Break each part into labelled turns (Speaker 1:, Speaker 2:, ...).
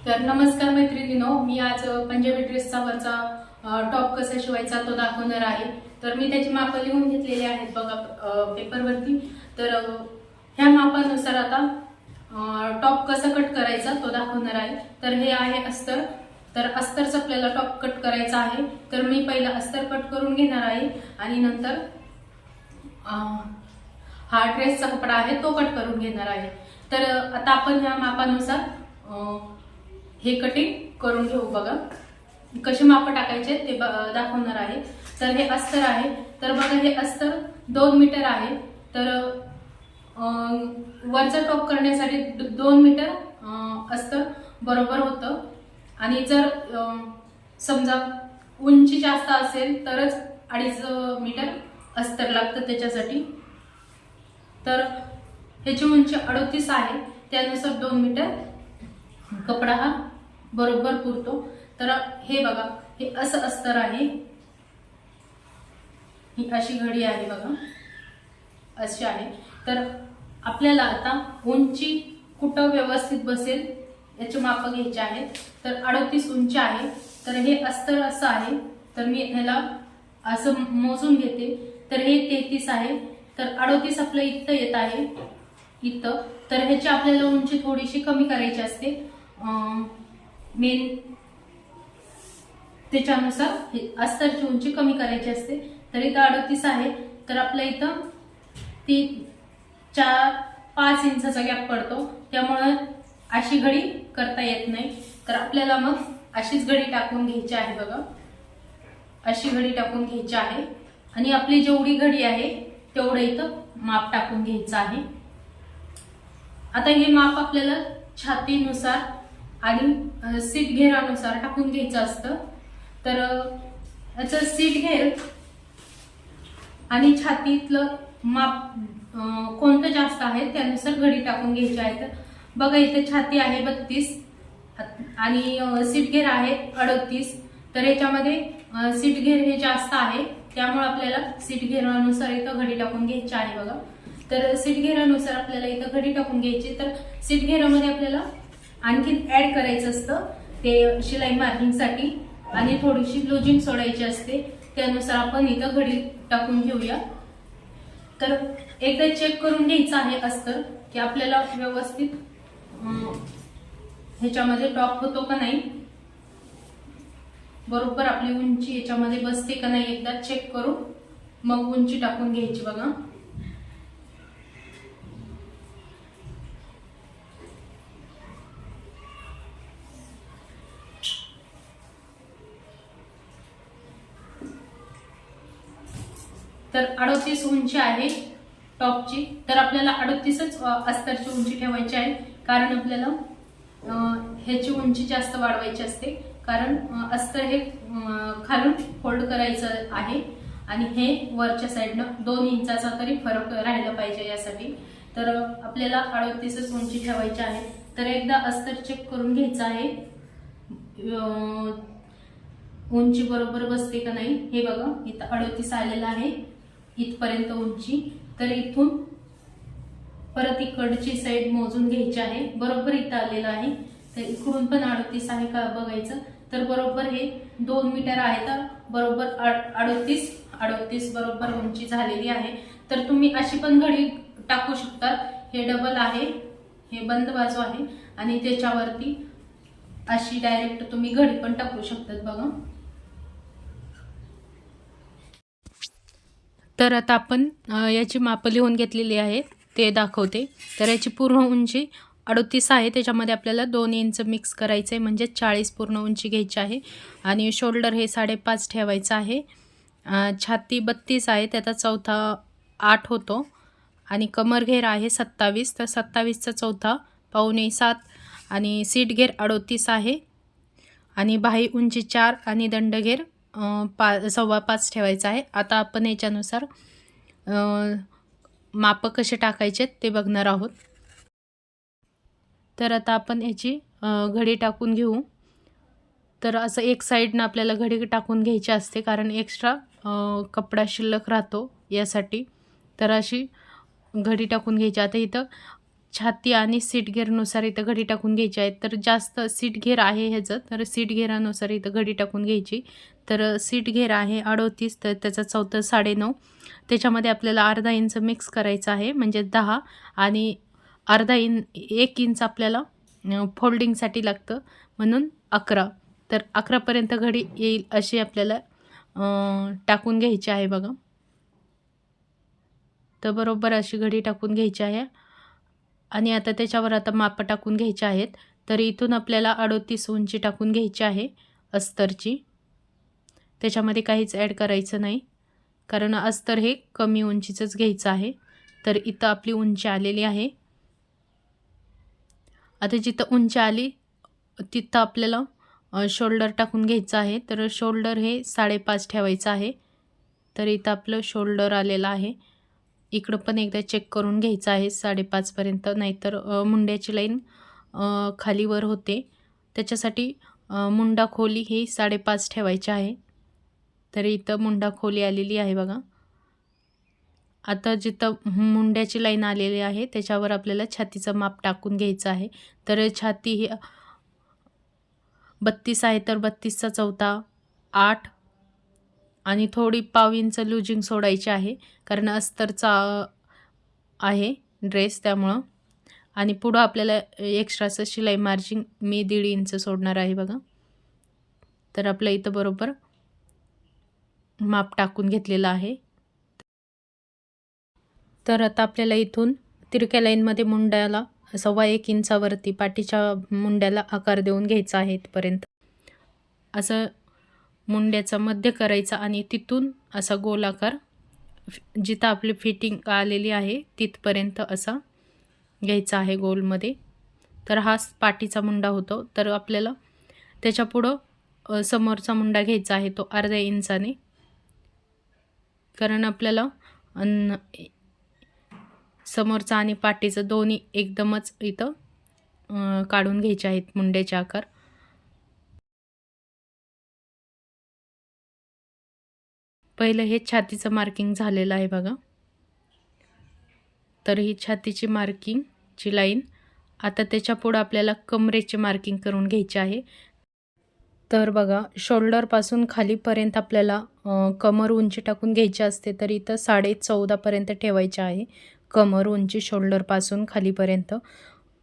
Speaker 1: तर नमस्कार मैत्रिणींनो, मी आज पंजाबी ड्रेसचा वरचा टॉप कसा शिवायचा तो दाखवणार आहे। तर मी त्याची माप लिहून घेतलेली आहेत बघा पेपरवरती। तर ह्या मापानुसार आता टॉप कसा कट करायचा तो दाखवणार आहे। तर हे आहे अस्तर। तर अस्तरचा आपल्याला टॉप कट करायचा आहे। तर मी पहिला अस्तर कट करून घेणार आहे आणि नंतर हा ड्रेसचा कपडा आहे तो कट करून घेणार आहे। तर आता आपण ह्या मापानुसार हे कटिंग करून घेऊ। बघा कसे माप टाकायचे ते दाखवणार आहे। तर हे अस्तर आहे। तर बघा हे अस्तर 2 मीटर आहे। तर वरचा टॉप करण्यासाठी 2 मीटर अस्तर बरोबर होतं। आणि जर समजा उंची जास्त असेल तरच 2.5 मीटर अस्तर लागतं त्याच्यासाठी। तर ह्याची उंची 38 आहे, त्यानुसार 2 मीटर कपडा हा बरोबर पुरतो। तर हे बघा हे असं अस्तर आहे, ही अशी घडी आहे बघा, अशी आहे। तर आपल्याला आता उंची कुठं व्यवस्थित बसेल याचे माप घ्यायचे आहेत। तर 38 उंची आहे। तर हे अस्तर असं आहे, तर मी ह्याला असं मोजून घेते। तर हे 33 आहे। तर 38 आपलं इथं येत आहे, इथं। तर ह्याची आपल्याला उंची थोडीशी कमी करायची असते मेन, त्याच्यानुसार अस्तरची उंची कमी करायची असते। तर इथं 38 आहे। तर आपल्या इथं 4-5 इंचाचा गॅप पडतो, त्यामुळे अशी घडी करता येत नाही। तर आपल्याला मग अशीच घडी टाकून घ्यायची आहे बघा, अशी घडी टाकून घ्यायची आहे। आणि आपली जेवढी घडी आहे तेवढं इथं माप टाकून घ्यायचं आहे। आता हे माप आपल्याला छातीनुसार आणि सीट घेरानुसार टाकून घ्यायचं असतं। तर याचं सीट घेर आणि छातीतलं माप कोणतं जास्त आहे त्यानुसार घडी टाकून घ्यायची आहे। तर बघा इथे छाती आहे 32 आणि सीट घेर आहे 38। तर याच्यामध्ये सीट घेर हे जास्त आहे, त्यामुळे आपल्याला सीट घेरानुसार इथं घडी टाकून घ्यायची आहे बघा। तर सीट घेरानुसार आपल्याला इथं घडी टाकून घ्यायची। तर सीट घेरामध्ये आपल्याला आणखी ऍड करायचं असतं ते शिलाई मार्किंगसाठी, आणि थोडीशी लुजिंग सोडायची असते, त्यानुसार आपण इथं घडी टाकून घेऊया। तर एकदा चेक करून घ्यायचं आहे अस्तर की आपल्याला व्यवस्थित ह्याच्यामध्ये टॉप होतो का नाही, बरोबर आपली उंची ह्याच्यामध्ये बसते का नाही एकदा चेक करून मग उंची टाकून घ्यायची बघा। तर 38 उंची आहे टॉपची। तर आपल्याला 38च अस्तरची उंची ठेवायची आहे, कारण आपल्याला ह्याची उंची जास्त वाढवायची असते, कारण अस्तर हे खालून फोल्ड करायचं आहे आणि हे वरच्या साईडनं 2 इंचाचा तरी फरक राहिला पाहिजे यासाठी। तर आपल्याला 38च उंची ठेवायची आहे। तर एकदा अस्तर चेक करून घ्यायचं आहे उंची बरोबर बसते का नाही। हे बघा इथं 38 आलेलं आहे इथपर्यंत उंची। तर इथून परत इकडची साईड मोजून घ्यायची आहे, बरोबर इथं आलेलं आहे। तर इकडून पण 38 आहे का बघायचं। तर बरोबर हे 2 मीटर आहे, तर बरोबर 38 बरोबर उंची झालेली आहे। तर तुम्ही अशी पण घडी टाकू शकता। हे डबल आहे, हे बंद बाजू आहे आणि त्याच्यावरती अशी डायरेक्ट तुम्ही घडी पण टाकू शकतात बघा। तर आता आपण याची माप लिहून घेतलेली आहे ते दाखवते। तर याची पूर्ण उंची 38 आहे, त्याच्यामध्ये आपल्याला 2 इंच मिक्स करायचं आहे, म्हणजे 40 पूर्ण उंची घ्यायची आहे। आणि शोल्डर हे 5.5 ठेवायचं आहे। छाती 32 आहे, त्याचा चौथा 8 होतो। आणि कमर घेर आहे 27, तर 27चा चौथा 6.25 आणि सीट घेर 38 आहे। आणि बाही उंची 4 आणि दंडघेर 5.25 ठेवायचा आहे। आता आपण याच्यानुसार माप कसे टाकायचे ते बघणार आहोत। तर आता आपण याची घडी टाकून घेऊ। तर असं एक साईडनं आपल्याला घडी टाकून घ्यायची असते, कारण एक्स्ट्रा कपडा शिल्लक राहतो यासाठी। तर अशी घडी टाकून घ्यायची। आता इथं छाती आणि सीट घेरनुसार इथं घडी टाकून घ्यायची आहे. तर जास्त सीट घेर आहे ह्याचं, तर सीट घेरानुसार इथं घडी टाकून घ्यायची. तर सीट घेर आहे 38, तर त्याचं चौथं 9.5. त्याच्यामध्ये आपल्याला अर्धा इंच मिक्स करायचं आहे, म्हणजे 10 आणि 1 इंच आपल्याला फोल्डिंगसाठी लागतं, म्हणून 11. तर 11पर्यंत घडी येईल अशी आपल्याला टाकून घ्यायची आहे बघा. तर बरोबर अशी घडी टाकून घ्यायची आहे. आणि आता त्याच्यावर आता माप टाकून घ्यायचे आहेत. तर इथून आपल्याला 38 उंची टाकून घ्यायची आहे अस्तरची. त्याच्यामध्ये काहीच ॲड करायचं नाही, कारण अस्तर हे कमी उंचीचंच घ्यायचं आहे. तर इथं आपली उंची आलेली आहे. आता जिथं उंची आली तिथं आपल्याला शोल्डर टाकून घ्यायचं आहे. तर शोल्डर हे 5.5 ठेवायचं आहे. तर इथं आपलं शोल्डर आलेलं आहे. इकडं पण एकदा चेक करून घ्यायचं आहे 5.5 पर्यंत, नाहीतर मुंड्याची लाईन खालीवर होते. त्याच्यासाठी मुंडा खोली ही 5.5 ठेवायची आहे. तर इथं मुंडा खोली आलेली आहे बघा. आता जिथं मुंड्याची लाईन आलेली आहे त्याच्यावर आपल्याला छातीचं माप टाकून घ्यायचं आहे. तर छाती ही 32 आहे, तर 32चा चौथा 8 आणि थोडी पाव इंच लूजिंग सोडायची आहे, कारण अस्तरचा आहे ड्रेस त्यामुळं. आणि पुढं आपल्याला एक्स्ट्राचं शिलाई मार्जिन मी 1.5 इंच सोडणार आहे बघा. तर आपलं इथं बरोबर माप टाकून घेतलेलं आहे. तर आता आपल्याला इथून तिरक्या लाईनमध्ये मुंड्याला 1.25 इंचावरती पाठीच्या मुंड्याला आकार देऊन घ्यायचा आहे. इथपर्यंत असं मुंड्याचा मध्य करायचा आणि तिथून असा गोलाकार जिथं आपली फिटिंग आलेली आहे तिथपर्यंत असा घ्यायचा आहे गोलमध्ये. तर हा पाठीचा मुंडा होतो. तर आपल्याला त्याच्या पुढं समोरचा मुंडा घ्यायचा आहे, तो अर्ध्या इंचाने, कारण आपल्याला समोरचा आणि पाठीचं दोन्ही एकदमच इथं काढून घ्यायचे आहेत मुंड्याचे आकार. पहिलं हे छातीचं मार्किंग झालेलं आहे बघा. तर ही छातीची मार्किंगची लाईन. आता त्याच्या पुढं आपल्याला कमरेची मार्किंग करून घ्यायची आहे. तर बघा, शोल्डरपासून खालीपर्यंत आपल्याला कमर उंची टाकून घ्यायची असते. तर इथं 14.5 पर्यंत ठेवायची आहे कमर उंची शोल्डरपासून खालीपर्यंत.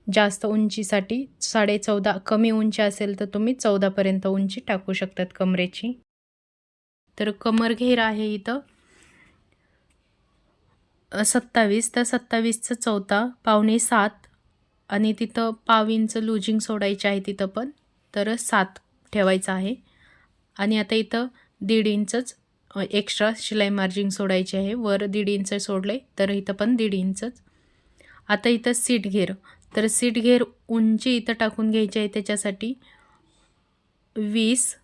Speaker 1: जास्त उंचीसाठी 14.5, कमी उंची असेल तर तुम्ही 14 पर्यंत उंची टाकू शकतात कमरेची. तर कमर घेर आहे इथं 27, तर 27चा चौथा 6.25 आणि तिथं पाव इंच लूजिंग सोडायची आहे तिथं पण, तर 7 ठेवायचं आहे. आणि आता इथं 1.5 इंचच एक्स्ट्रा शिलाई मार्जिन सोडायची आहे. वर 1.5 इंच सोडले, तर इथं पण 1.5 इंचच. आता इथं सीट घेर, तर सीट घेर उंची इथं टाकून घ्यायची आहे. त्याच्यासाठी 20,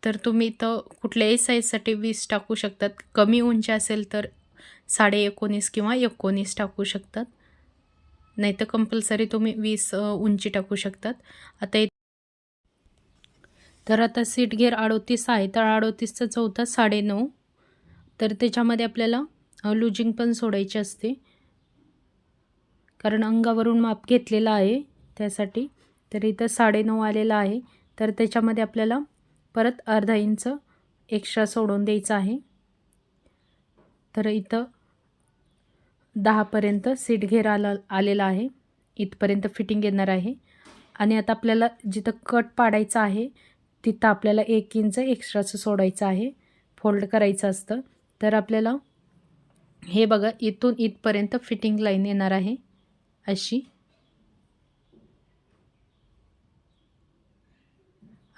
Speaker 1: तर तुम्ही इथं कुठल्याही साईजसाठी 20 टाकू शकतात. कमी उंची असेल तर 19.5 किंवा 19 टाकू शकतात, नाही तर कंपल्सरी तुम्ही 20 उंची टाकू शकतात. आता सीट घेर 38 आहे, तर 38चा चौथा 9.5. तर त्याच्यामध्ये आपल्याला लूजिंग पण सोडायची असते, कारण अंगावरून माप घेतलेलं आहे त्यासाठी. तर इथं 9.5 आलेलं आहे. तर त्याच्यामध्ये आपल्याला परत अर्धा इंच एक्स्ट्रा सोडून द्यायचं आहे. तर इथं 10 पर्यंत सीट घेर आलेला आहे. इथपर्यंत फिटिंग येणार आहे. आणि आता आपल्याला जिथं कट पाडायचं आहे तिथं आपल्याला 1 इंच एक्स्ट्राचं सोडायचं आहे, फोल्ड करायचं असतं. तर आपल्याला हे बघा, इथून इथपर्यंत फिटिंग लाईन येणार आहे अशी.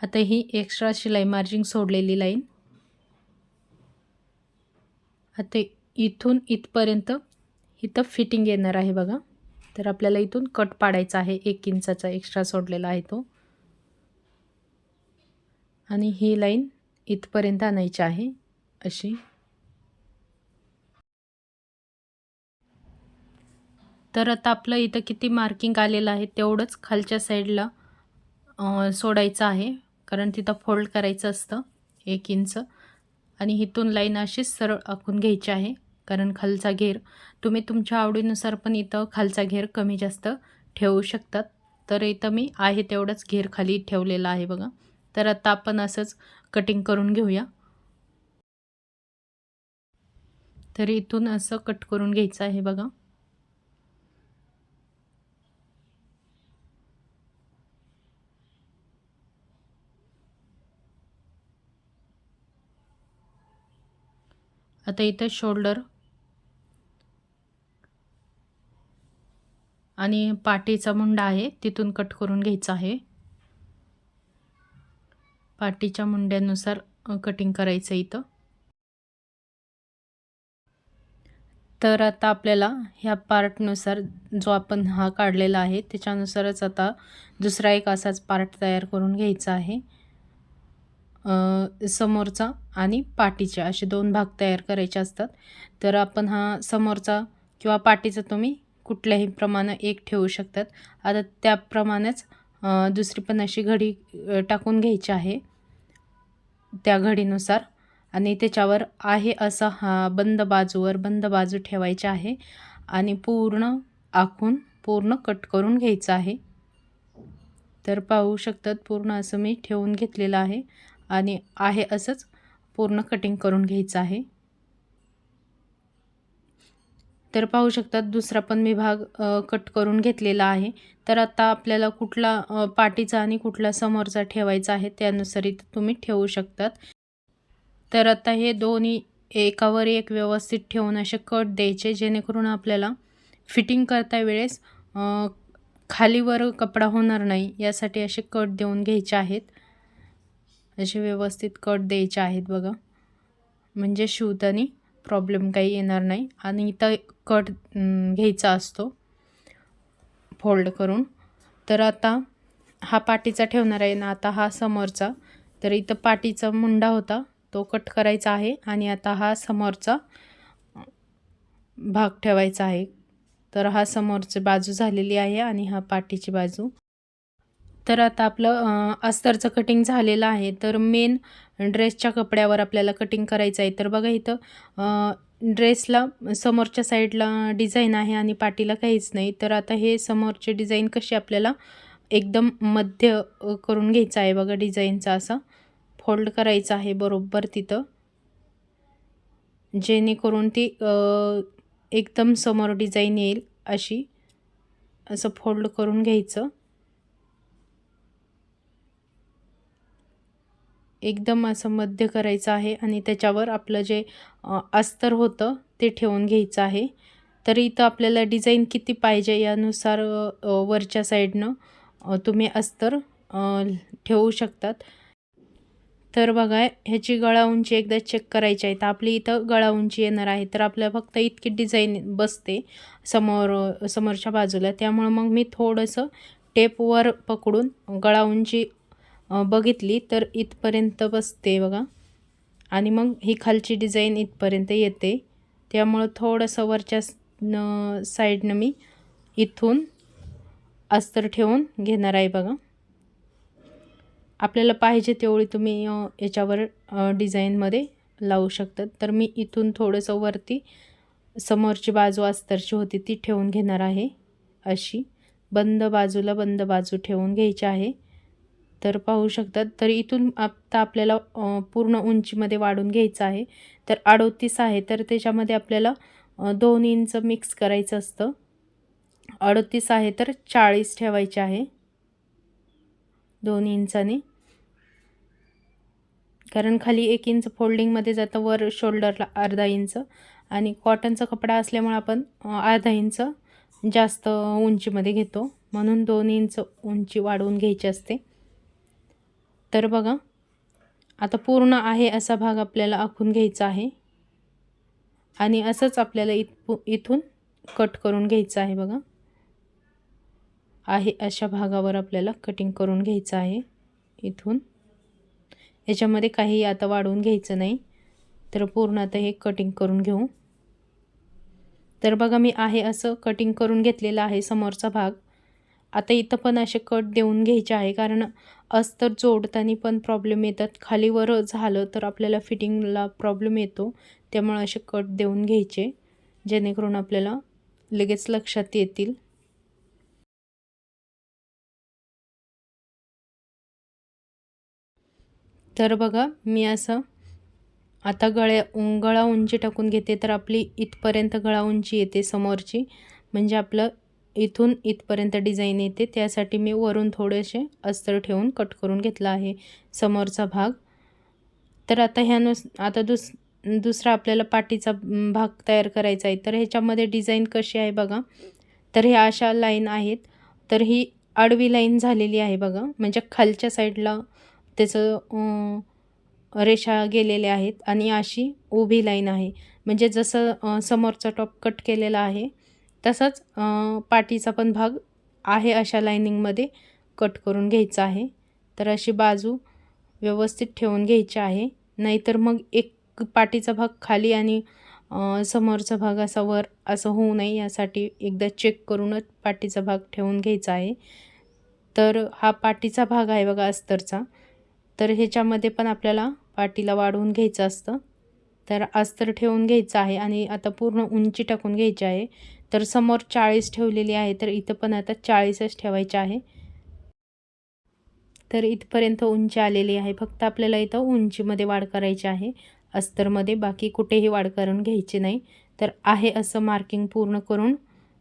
Speaker 1: आता ही एक्स्ट्रा शिलाई मार्जिन सोडलेली लाईन. आता इथून इथपर्यंत इथं फिटिंग येणार आहे बघा. तर आपल्याला इथून कट पाडायचा आहे, 1 इंचाचा एक्स्ट्रा सोडलेला आहे तो. आणि ही लाईन इथपर्यंत आणायची आहे अशी. तर आता आपलं इथं किती मार्किंग आलेलं आहे तेवढंच खालच्या साईडला सोडायचं आहे, कारण तिथं फोल्ड करायचं असतं 1 इंच. आणि इथून लाईन अशी सरळ आखून घ्यायची आहे कारण खालचा घेर तुम्ही तुमच्या आवडीनुसार पण इथं खालचा घेर कमी जास्त ठेवू शकतात. तर इथं मी आहे तेवढंच घेर खाली ठेवलेला आहे बघा. तर आता आपण असंच कटिंग करून घेऊया. तर इथून असं कट करून घ्यायचं आहे बघा. आता इथं शोल्डर आणि पाठीचा मुंडा आहे तिथून कट करून घ्यायचा आहे. पाठीच्या मुंड्यानुसार कटिंग करायचं इथं. तर आता आपल्याला ह्या पार्टनुसार जो आपण हा काढलेला आहे त्याच्यानुसारच आता दुसरा एक असाच पार्ट तयार करून घ्यायचा आहे. समोरचा आणि पाठीचे असे 2 भाग तयार करायचे असतात. तर आपण हा समोरचा किंवा पाठीचा तुम्ही कुठल्याही प्रमाणे एक ठेवू शकतात. आता त्याप्रमाणेच दुसरी पण अशी घडी टाकून घ्यायची आहे त्या घडीनुसार आणि त्याच्यावर आहे असा हा बंद बाजू ठेवायची आहे आणि पूर्ण आखून पूर्ण कट करून घ्यायचं आहे. तर पाहू शकतात पूर्ण असं मी ठेवून घेतलेलं आहे आणि आहे असंच पूर्ण कटिंग करून घ्यायचं आहे. तर पाहू शकतात दुसरा पण मी भाग कट करून घेतलेला आहे. तर आता आपल्याला कुठला पाठीचा आणि कुठला समोरचा ठेवायचा आहे त्यानुसार इथं तुम्ही ठेवू शकतात. तर आता हे दोन्ही एकावर एक व्यवस्थित ठेवून असे कट द्यायचे जेणेकरून आपल्याला फिटिंग करता वेळेस खालीवर कपडा होणार नाही यासाठी असे कट देऊन घ्यायचे आहेत. असे व्यवस्थित कट द्यायचे आहेत बघा. म्हणजे शिवताना प्रॉब्लेम काही येणार नाही. आणि इथं कट घ्यायचा असतो फोल्ड करून. तर आता हा पाठीचा ठेवणार आहे ना, आता हा समोरचा. तर इथं पाठीचा मुंडा होता तो कट करायचा आहे आणि आता हा समोरचा भाग ठेवायचा आहे. तर हा समोरची बाजू झालेली आहे आणि हा पाठीची बाजू. तर आता आपलं अस्तरचं कटिंग झालेलं आहे. तर मेन ड्रेसच्या कपड्यावर आपल्याला कटिंग करायचं आहे. तर बघा इथं ड्रेसला समोरच्या साईडला डिझाईन आहे आणि पाठीला काहीच नाही. तर आता हे समोरचे डिझाईन कशी आपल्याला एकदम मध्य करून घ्यायचं आहे बघा. डिझाईनचा असा फोल्ड करायचा आहे बरोबर तिथं, जेणेकरून ती एकदम समोर डिझाईन येईल अशी. असं फोल्ड करून घ्यायचं एकदम असं मध्य करायचं आहे आणि त्याच्यावर आपलं जे अस्तर होतं ते ठेवून घ्यायचं आहे. तर इथं आपल्याला डिझाईन किती पाहिजे यानुसार वरच्या साईडनं तुम्ही अस्तर ठेवू शकतात. तर बघा ह्याची गळा उंची एकदा चेक करायची आहे. तर आपली इथं गळा उंची येणार आहे. तर आपल्याला फक्त इतकी डिझाईन बसते समोरच्या बाजूला. त्यामुळं मग मी थोडंसं टेपवर पकडून गळा उंची बघितली तर इथपर्यंत बसते बघा. आणि मग ही खालची डिझाईन इथपर्यंत येते. त्यामुळं थोडंसं वरच्या साईडनं मी इथून अस्तर ठेवून घेणार आहे बघा. आपल्याला पाहिजे तेवढी तुम्ही याच्यावर डिझाईनमध्ये लावू शकतात. तर मी इथून थोडंसं वरती समोरची बाजू अस्तरची होती ती ठेवून घेणार आहे. अशी बंद बाजू ठेवून घ्यायची आहे. तर पाहू शकतात. तर इथून आता आपल्याला पूर्ण उंचीमध्ये वाढून घ्यायचं आहे. तर 38 आहे तर त्याच्यामध्ये आपल्याला 2 इंच मिक्स करायचं असतं. 38 आहे तर 40 ठेवायचे आहे 2 इंचाने. कारण खाली 1 इंच फोल्डिंगमध्ये जातं, वर शोल्डरला अर्धा इंच आणि कॉटनचा कपडा असल्यामुळे आपण अर्धा इंच जास्त उंचीमध्ये घेतो, म्हणून 2 इंच उंची वाढवून घ्यायची असते. तर बघा आता पूर्ण आहे असा भाग आपल्याला आखून घ्यायचा आहे आणि असंच आपल्याला इथून कट करून घ्यायचं आहे बघा. आहे अशा भागावर आपल्याला कटिंग करून घ्यायचं आहे इथून. याच्यामध्ये काही आता वाढवून घ्यायचं नाही. तर पूर्ण आता हे कटिंग करून घेऊ. तर बघा मी आहे असं कटिंग करून घेतलेला आहे समोरचा भाग आता इथं पण असे कट देऊन घ्यायचे आहे, कारण अस्तर जोडताना पण प्रॉब्लेम येतात. खालीवर झालं तर आपल्याला फिटिंगला प्रॉब्लेम येतो. त्यामुळे असे कट देऊन घ्यायचे, जेणेकरून आपल्याला लगेच लक्षात येतील. तर बघा मी असं आता गळा उंची टाकून घेते, तर आपली इथपर्यंत गळा उंची येते समोरची, म्हणजे आपलं इथून इथपर्यंत डिझाईन येते. त्यासाठी मी वरून थोडेसे अस्तर ठेवून कट करून घेतला आहे समोरचा भाग. तर आता आता दुसरा आपल्याला पाठीचा भाग तयार करायचा आहे. तर ह्याच्यामध्ये डिझाईन कशी आहे बघा. तर ह्या अशा लाईन आहेत. तर ही आडवी लाईन झालेली आहे बघा, म्हणजे खालच्या साईडला त्याचं रेषा गेलेल्या आहेत आणि अशी उभी लाईन आहे. म्हणजे जसं समोरचा टॉप कट केलेला आहे तसंच पाठीचा पण भाग आहे अशा लाईनिंगमध्ये कट करून घ्यायचा आहे. तर अशी बाजू व्यवस्थित ठेवून घ्यायची आहे, नाहीतर मग एक पाठीचा भाग खाली आणि समोरचा भाग असा वर असं होऊ नये, यासाठी एकदा चेक करूनच पाठीचा भाग ठेवून घ्यायचा आहे. तर हा पाठीचा भाग आहे बघा अस्तरचा. तर ह्याच्यामध्ये पण आपल्याला पाठीला वाढवून घ्यायचं असतं. तर अस्तर ठेवून घ्यायचं आहे आणि आता पूर्ण उंची टाकून घ्यायची आहे. तर समोर 40 ठेवलेली आहे, तर इथं पण आता 40च ठेवायचे आहे. तर इथपर्यंत उंची आलेली आहे. फक्त आपल्याला इथं उंचीमध्ये वाढ करायची आहे अस्तरमध्ये, बाकी कुठेही वाढ करून घ्यायची नाही. तर आहे असं मार्किंग पूर्ण करून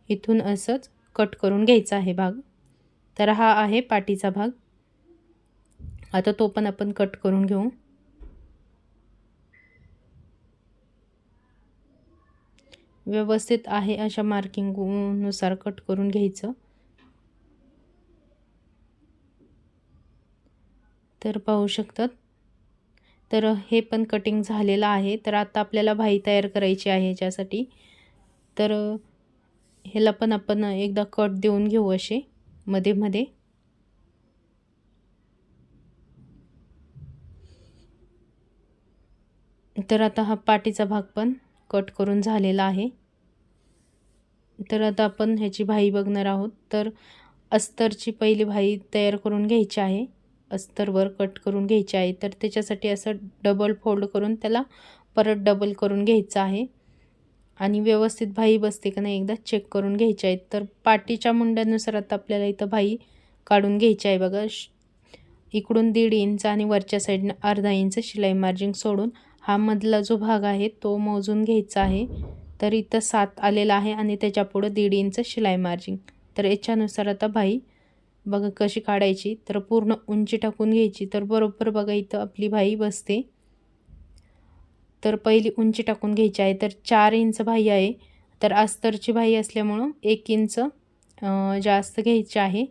Speaker 1: इथून असंच कट करून घ्यायचा आहे भाग. तर हा आहे पाठीचा भाग. आता तो पण आपण कट करून घेऊ. व्यवस्थित आहे अशा मार्किंगनुसार कट करून घ्यायचं. तर पाहू शकतात. तर हे पण कटिंग झालेलं आहे. तर आता आपल्याला बाही तयार करायची आहे ह्याच्यासाठी. तर ह्याला पण आपण एकदा कट देऊन घेऊ असे मध्ये मध्ये. तर आता हा पाठीचा भाग पण कट करून झालेला आहे. तर आता आपण ह्याची बाही बघणार आहोत. तर अस्तरची पहिली बाही तयार करून घ्यायची आहे. अस्तरवर कट करून घ्यायची आहे. तर त्याच्यासाठी असं डबल फोल्ड करून त्याला परत डबल करून घ्यायचं आहे आणि व्यवस्थित बाही बसते का नाही एकदा चेक करून घ्यायची आहे. तर पाठीच्या मुंड्यानुसार आता आपल्याला इथं बाही काढून घ्यायची आहे बघा. इकडून 1.5 इंच आणि वरच्या साईडनं अर्धा इंच शिलाई मार्जिन सोडून हा मधला जो भाग आहे तो मोजून घ्यायचा आहे. तर इथं 7 आलेला आहे आणि त्याच्या पुढं 1.5 इंच शिलाई मार्जिन. तर याच्यानुसार आता बाही बघा कशी काढायची. तर पूर्ण उंची टाकून घ्यायची. तर बरोबर बघा इथं आपली बाही बसते. तर पहिली उंची टाकून घ्यायची आहे. तर 4 इंच बाही आहे. तर अस्तरची बाही असल्यामुळं 1 इंच जास्त घ्यायची आहे.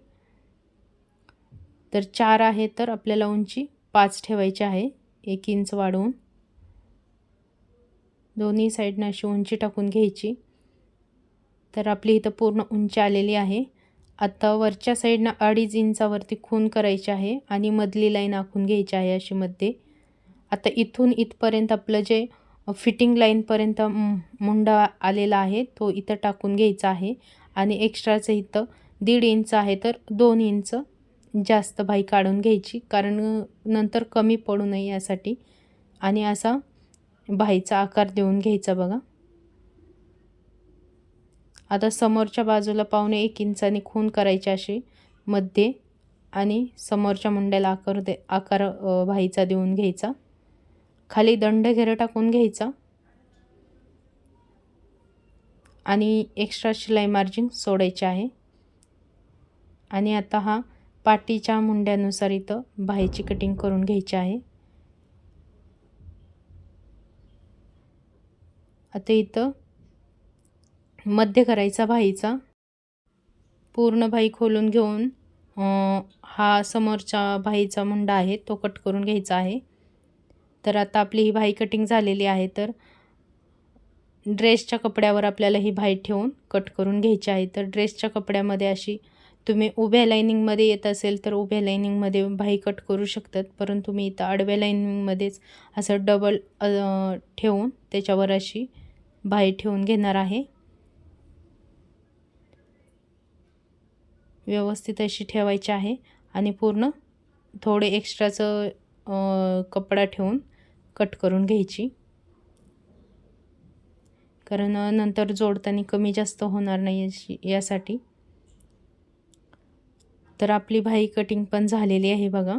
Speaker 1: तर 4 आहे तर आपल्याला उंची 5 ठेवायची आहे, 1 इंच वाढवून. दोन्ही साईडनं अशी उंची टाकून घ्यायची. तर आपली इथं पूर्ण उंची आलेली आहे. आता वरच्या साईडनं 2.5 इंचावरती खून करायची आहे आणि मधली लाईन आखून घ्यायची आहे अशी मध्ये. आता इथून इथपर्यंत आपलं जे फिटिंग लाईनपर्यंत मुंडा आलेला आहे तो इथं टाकून घ्यायचा आहे आणि एक्स्ट्राचं इथं 1.5 इंच आहे तर 2 इंच जास्त बाही काढून घ्यायची, कारण नंतर कमी पडू नये यासाठी. आणि असा बाहीचा आकार देऊन घ्यायचा बघा. आता समोरच्या बाजूला 1.25 इंचाने खून करायची अशी मध्ये आणि समोरच्या मुंड्याला आकार बाहीचा देऊन घ्यायचा. खाली दंड घेरं टाकून घ्यायचा आणि एक्स्ट्रा शिलाई मार्जिन सोडायचे आहे. आणि आता हा पाठीच्या मुंड्यानुसार इथं बाहीची कटिंग करून घ्यायची आहे. आता इथं मध्य करायचा बाहीचा. पूर्ण बाही खोलून घेऊन हा समोरच्या बाहीचा मुंडा आहे तो कट करून घ्यायचा आहे. तर आता आपली ही बाही कटिंग झालेली आहे. तर ड्रेसच्या कपड्यावर आपल्याला ही बाही ठेवून कट करून घ्यायची आहे. तर ड्रेसच्या कपड्यामध्ये अशी तुम्ही उभ्या लाईनिंगमध्ये येत असेल तर उभ्या लाईनिंगमध्ये बाही कट करू शकतात, परंतु मी इथं आडव्या लाईनिंगमध्येच असं डबल ठेवून त्याच्यावर अशी बाही ठेवून घेणार आहे. व्यवस्थित अशी ठेवायची आहे आणि पूर्ण थोडे एक्स्ट्राचं कपडा ठेवून कट करून घ्यायची, कारण नंतर जोडताना कमी जास्त होणार नाही यासाठी. तर आपली भाई कटिंग पण झालेली आहे बघा.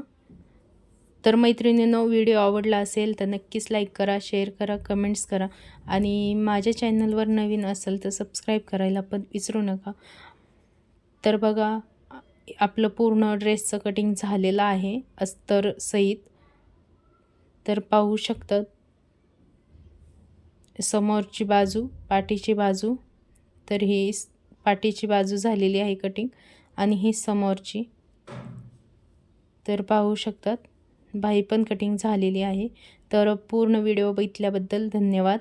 Speaker 1: तर मैत्रिणींनो, व्हिडिओ आवडला असेल तर नक्कीच लाईक करा, शेअर करा, कमेंट्स करा आणि माझ्या चॅनलवर नवीन असेल तर सबस्क्राईब करायला पण विसरू नका. तर बघा, आपलं पूर्ण ड्रेसचं कटिंग झालेलं आहे अस्तर सहित. तर पाहू शकतात समोरची बाजू, पाठीची बाजू. तर ही पाठीची बाजू झालेली आहे कटिंग आणि ही समोरची. तर पाहू शकतात भाई पण कटिंग झालेली आहे. तर पूर्ण व्हिडिओ बघितल्याबद्दल धन्यवाद.